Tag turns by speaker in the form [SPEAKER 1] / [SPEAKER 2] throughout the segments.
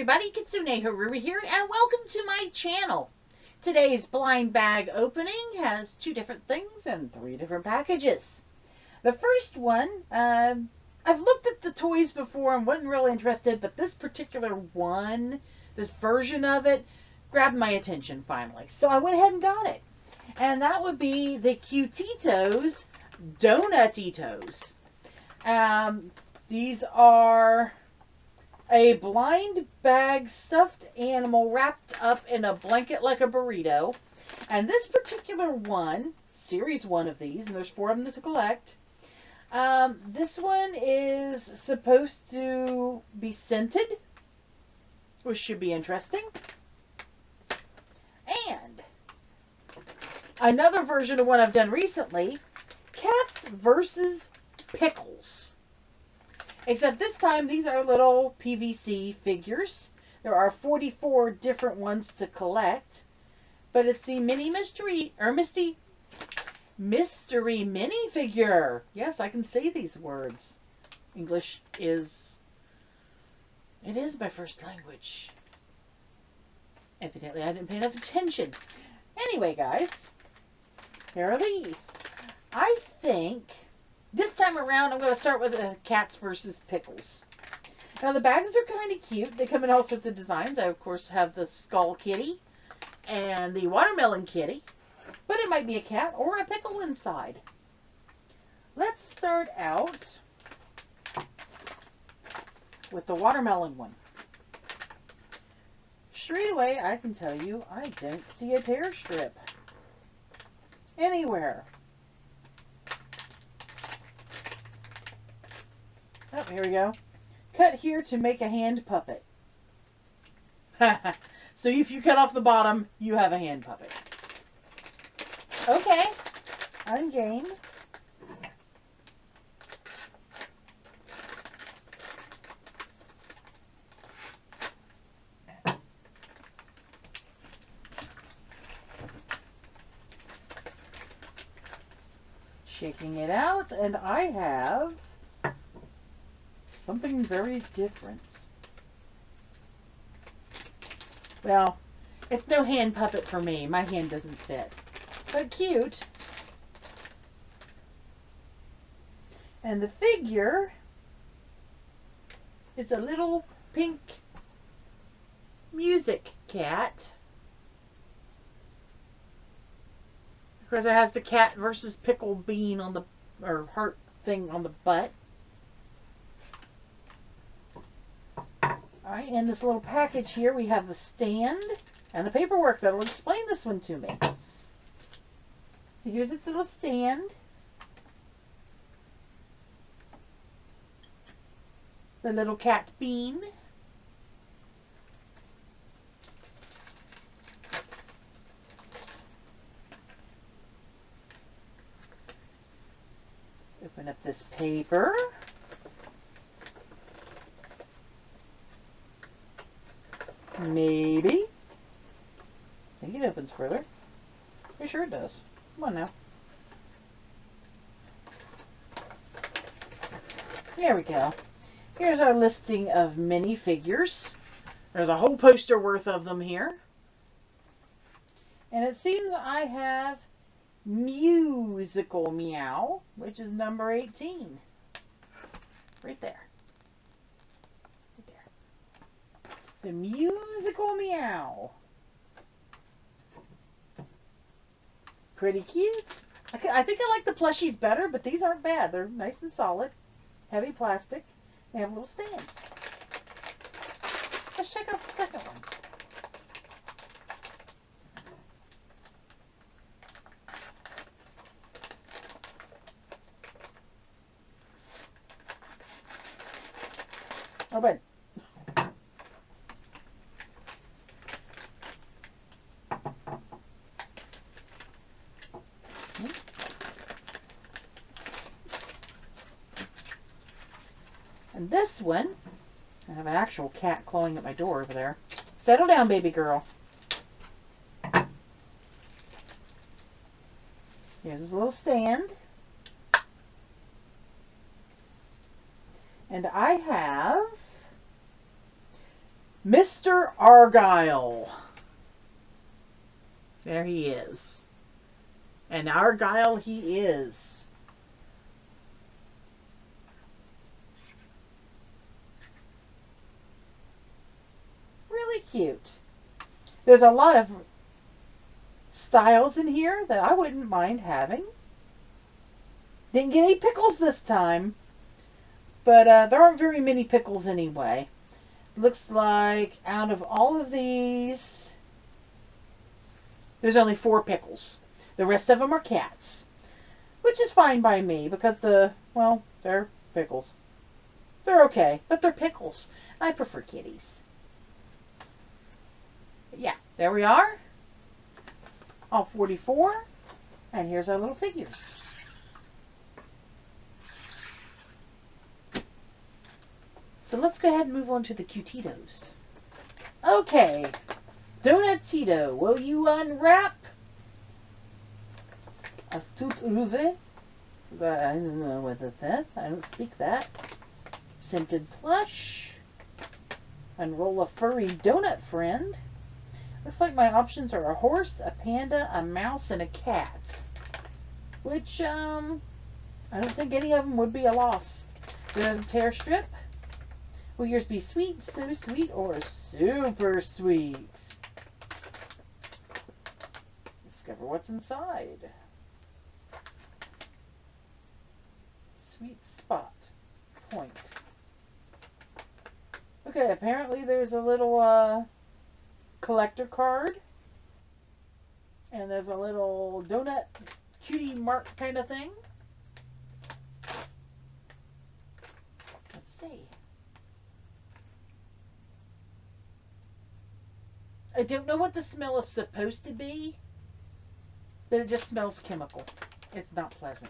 [SPEAKER 1] everybody, Kitsune Haruru here, and welcome to my channel. Today's blind bag opening has 2 different things and 3 different packages. The first one, I've looked at the toys before and wasn't really interested, but this particular one, this version of it, grabbed my attention finally. So I went ahead and got it. And that would be the Cutitos Donutitos. These are a blind bag stuffed animal wrapped up in a blanket like a burrito. And this particular one, series 1 of these, and there's 4 of them to collect. This one is supposed to be scented, which should be interesting. And another version of one I've done recently, Cats versus Pickles. Except this time, these are little PVC figures. There are 44 different ones to collect. But it's the mystery minifigure. Yes, I can say these words. English is my first language. Evidently, I didn't pay enough attention. Anyway, guys, here are these. I think this time around, I'm going to start with the Cats versus Pickles. Now, the bags are kind of cute. They come in all sorts of designs. I, of course, have the skull kitty and the watermelon kitty. But it might be a cat or a pickle inside. Let's start out with the watermelon one. Straight away, I can tell you, I don't see a tear strip anywhere. Oh, here we go. Cut here to make a hand puppet. So if you cut off the bottom, you have a hand puppet. Okay, I'm game. Shaking it out, and I have something very different. Well, it's no hand puppet for me. My hand doesn't fit. But cute. And the figure is a little pink music cat. Of course, it has the cat versus pickle bean on the, or heart thing on the butt. Alright, in this little package here, we have the stand and the paperwork that will explain this one to me. So here's its little stand. The little cat bean. Open up this paper. Maybe. I think it opens further. Pretty sure it does. Come on now. There we go. Here's our listing of minifigures. There's a whole poster worth of them here. And it seems I have Musical Meow, which is number 18. Right there. The Musical Meow. Pretty cute. I think I like the plushies better, but these aren't bad. They're nice and solid. Heavy plastic. They have little stands. Let's check out the second one. Oh, bud. And this one, I have an actual cat clawing at my door over there. Settle down, baby girl. Here's his little stand. And I have Mr. Argyle. There he is. And Argyle he is. Really cute. There's a lot of styles in here that I wouldn't mind having. Didn't get any Pickles this time, but there aren't very many Pickles anyway. Looks like out of all of these, there's only 4 Pickles. The rest of them are cats, which is fine by me because well, they're Pickles. They're okay, but they're Pickles. I prefer kitties. But yeah, there we are. All 44. And here's our little figures. So let's go ahead and move on to the Cutitos. Okay, Donutito, will you unwrap? As tout ruve? I don't know what that says. I don't speak that. Scented plush. Unroll a furry donut friend. Looks like my options are a horse, a panda, a mouse, and a cat. Which, I don't think any of them would be a loss. There's a tear strip. Will yours be sweet, so sweet, or super sweet? Discover what's inside. Sweet spot. Point. Okay, apparently there's a little collector card. And there's a little donut cutie mark kind of thing. Let's see. I don't know what the smell is supposed to be, but it just smells chemical. It's not pleasant.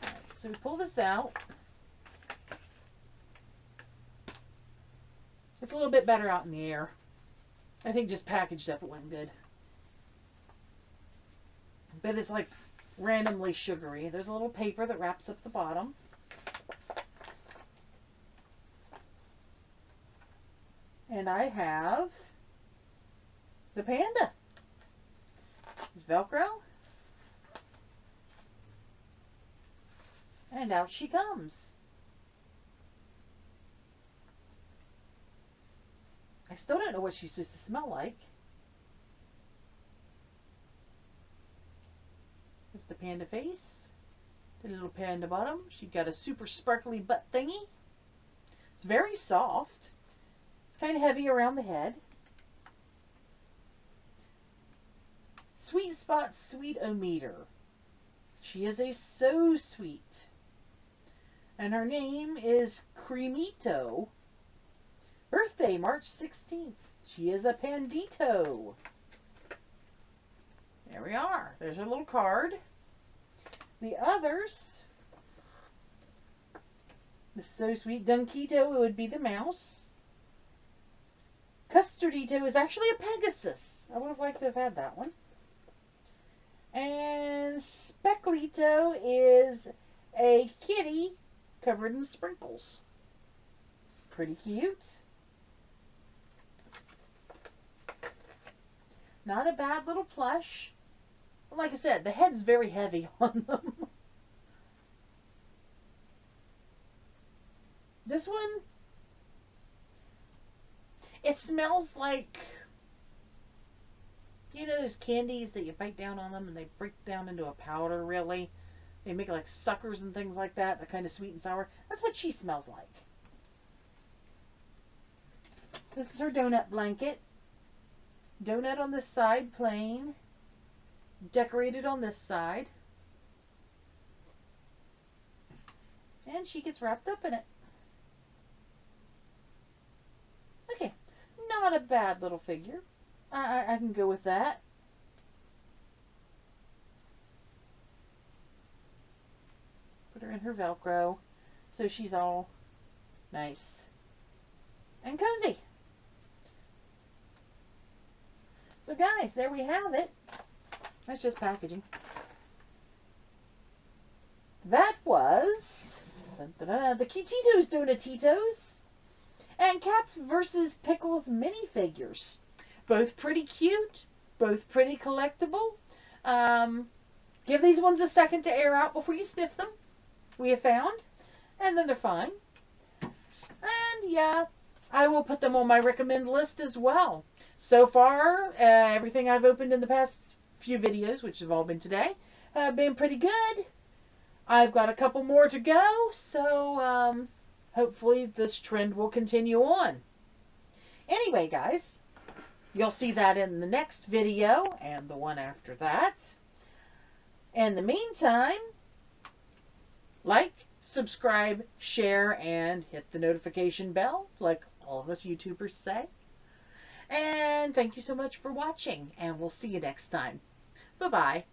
[SPEAKER 1] Right, so we pull this out. It's a little bit better out in the air. I think just packaged up it went good. But it's like randomly sugary. There's a little paper that wraps up the bottom. And I have the panda. There's Velcro. And out she comes. I still don't know what she's supposed to smell like. There's the panda face. The little panda bottom. She's got a super sparkly butt thingy. It's very soft. It's kind of heavy around the head. Sweet spot, sweet-o-meter. She is a so sweet. And her name is Cremito. Birthday, March 16th. She is a pandito. There we are. There's her little card. The others, the so sweet Dunkito would be the mouse. Custardito is actually a Pegasus. I would have liked to have had that one. And Specklito is a kitty covered in sprinkles. Pretty cute. Not a bad little plush. Like I said, the head's very heavy on them. This one, it smells like, you know those candies that you bite down on them and they break down into a powder, really? They make like suckers and things like that. They're kind of sweet and sour. That's what she smells like. This is her donut blanket. Donut on this side, plain. Decorated on this side. And she gets wrapped up in it. Okay, not a bad little figure. I can go with that. Put her in her Velcro so she's all nice and cozy. So guys, there we have it. That's just packaging. That was the Cutitos Donutitos and Cats versus Pickles minifigures. Both pretty cute, both pretty collectible. Give these ones a second to air out before you sniff them, we have found, and then they're fine. And yeah, I will put them on my recommend list as well. So far, everything I've opened in the past few videos, which have all been today, have been pretty good. I've got a couple more to go, so hopefully this trend will continue on. Anyway, guys, you'll see that in the next video and the one after that. In the meantime, like, subscribe, share, and hit the notification bell, like all of us YouTubers say. And thank you so much for watching, and we'll see you next time. Bye-bye.